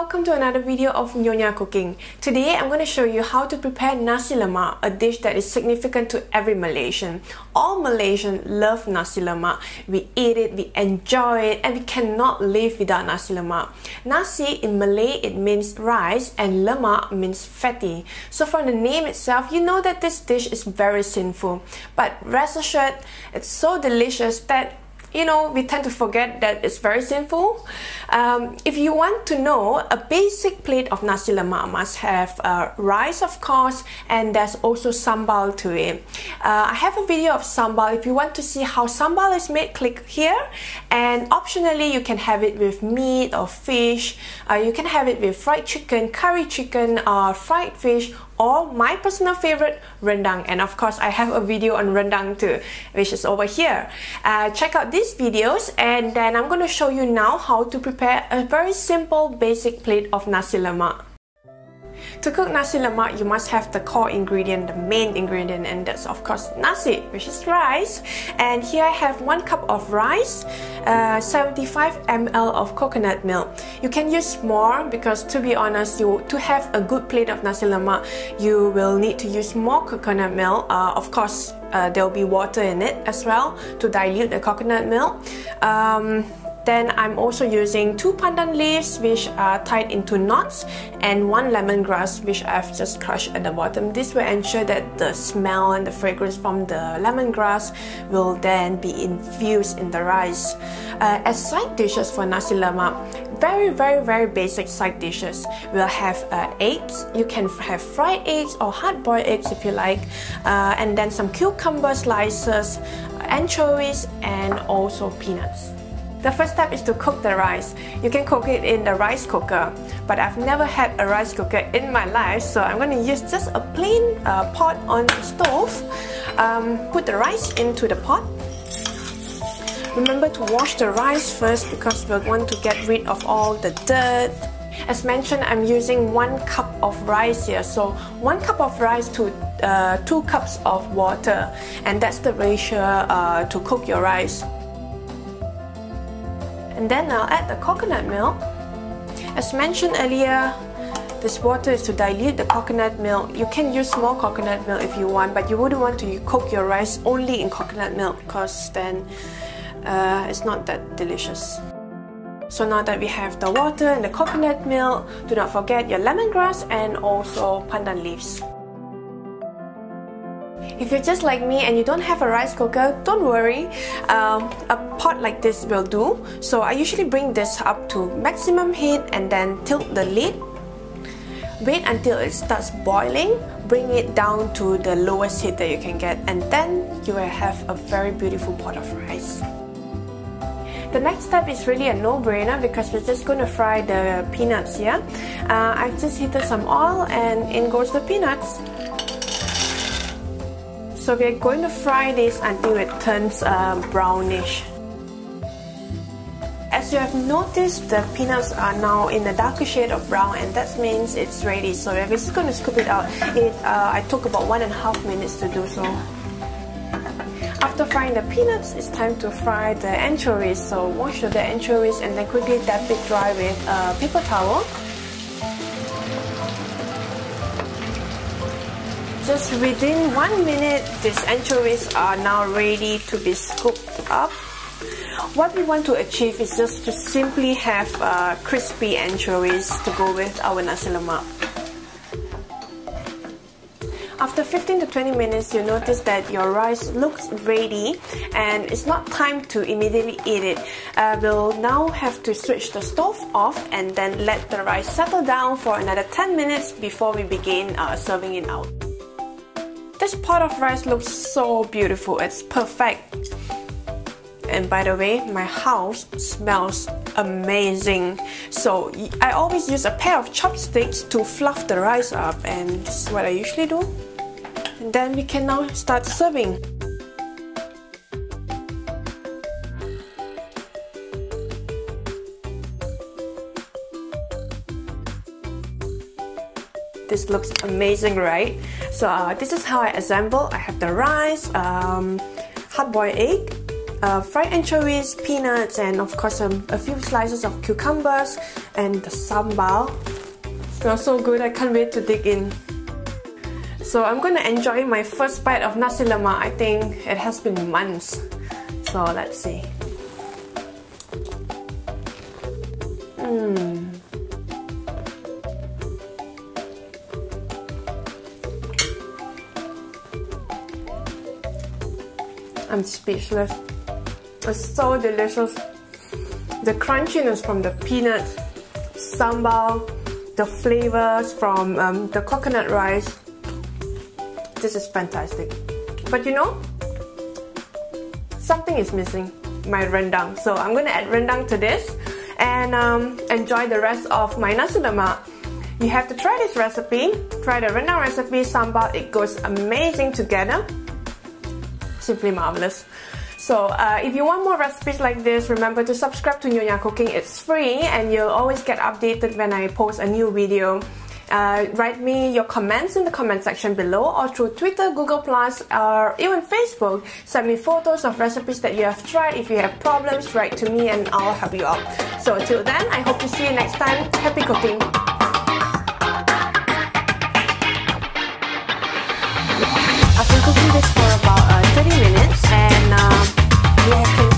welcome to another video of Nyonya cooking. Today I'm going to show you how to prepare Nasi Lemak, a dish that is significant to every Malaysian. All Malaysians love Nasi Lemak. We eat it, we enjoy it, and we cannot live without Nasi Lemak. Nasi in Malay, it means rice, and lemak means fatty. So from the name itself, you know that this dish is very sinful. But rest assured, it's so delicious that we tend to forget that it's very sinful. If you want to know, a basic plate of Nasi Lemak must have rice, of course, and there's also sambal to it. I have a video of sambal. If you want to see how sambal is made, click here. And optionally, you can have it with meat or fish. You can have it with fried chicken, curry chicken, or fried fish, or my personal favorite, rendang. And of course, I have a video on rendang too, which is over here. Check out these videos, and then I'm going to show you now how to prepare a very simple basic plate of Nasi Lemak. To cook Nasi Lemak, you must have the core ingredient, the main ingredient, and that's of course nasi, which is rice. And here I have 1 cup of rice, 75 ml of coconut milk. You can use more because, to be honest, to have a good plate of Nasi Lemak, you will need to use more coconut milk. Of course, there will be water in it as well to dilute the coconut milk. Then I'm also using 2 pandan leaves, which are tied into knots, and 1 lemongrass, which I've just crushed at the bottom. This will ensure that the smell and the fragrance from the lemongrass will then be infused in the rice. As side dishes for Nasi Lemak, very basic side dishes. We'll have eggs. You can have fried eggs or hard-boiled eggs if you like, and then some cucumber slices, anchovies, and also peanuts. The first step is to cook the rice. You can cook it in the rice cooker, but I've never had a rice cooker in my life, so I'm going to use just a plain pot on the stove. Put the rice into the pot. Remember to wash the rice first because we're going to get rid of all the dirt. As mentioned, I'm using 1 cup of rice here, so 1 cup of rice to 2 cups of water, and that's the ratio to cook your rice. And then I'll add the coconut milk. As mentioned earlier, this water is to dilute the coconut milk. You can use more coconut milk if you want, but you wouldn't want to cook your rice only in coconut milk because then it's not that delicious. So now that we have the water and the coconut milk, do not forget your lemongrass and also pandan leaves. If you're just like me and you don't have a rice cooker, don't worry. A pot like this will do. So I usually bring this up to maximum heat and then tilt the lid. Wait until it starts boiling. Bring it down to the lowest heat that you can get, and then you will have a very beautiful pot of rice. The next step is really a no-brainer because we're just going to fry the peanuts here. I've just heated some oil and in goes the peanuts. So we're going to fry this until it turns brownish. As you have noticed, the peanuts are now in a darker shade of brown, and that means it's ready. So we're just going to scoop it out. I took about 1.5 minutes to do so. After frying the peanuts, it's time to fry the anchovies. So wash the anchovies and then quickly dab it dry with a paper towel. Just within 1 minute, these anchovies are now ready to be scooped up. What we want to achieve is just to simply have crispy anchovies to go with our Nasi Lemak. After 15 to 20 minutes, you notice that your rice looks ready and it's not time to immediately eat it. We'll now have to switch the stove off and then let the rice settle down for another 10 minutes before we begin serving it out. This pot of rice looks so beautiful, it's perfect. And by the way, my house smells amazing. So I always use a pair of chopsticks to fluff the rice up, and this is what I usually do. And then we can now start serving. This looks amazing, right? So this is how I assemble. I have the rice, hard-boiled egg, fried anchovies, peanuts, and of course a few slices of cucumbers and the sambal. Smells so good, I can't wait to dig in. So I'm gonna enjoy my first bite of Nasi Lemak. I think it has been months. So let's see. I'm speechless. It's so delicious. The crunchiness from the peanuts, sambal, the flavors from the coconut rice. This is fantastic. But you know, something is missing. My rendang. So I'm gonna add rendang to this and enjoy the rest of my Nasi Lemak. You have to try this recipe. Try the rendang recipe, sambal. It goes amazing together. Simply marvelous. So if you want more recipes like this, remember to subscribe to Nyonya Cooking. It's free and you'll always get updated when I post a new video. Write me your comments in the comment section below or through Twitter, Google+, or even Facebook. Send me photos of recipes that you have tried. If you have problems, write to me and I'll help you out. So until then, I hope to see you next time. Happy cooking! I've been cooking this for about 30 minutes and we have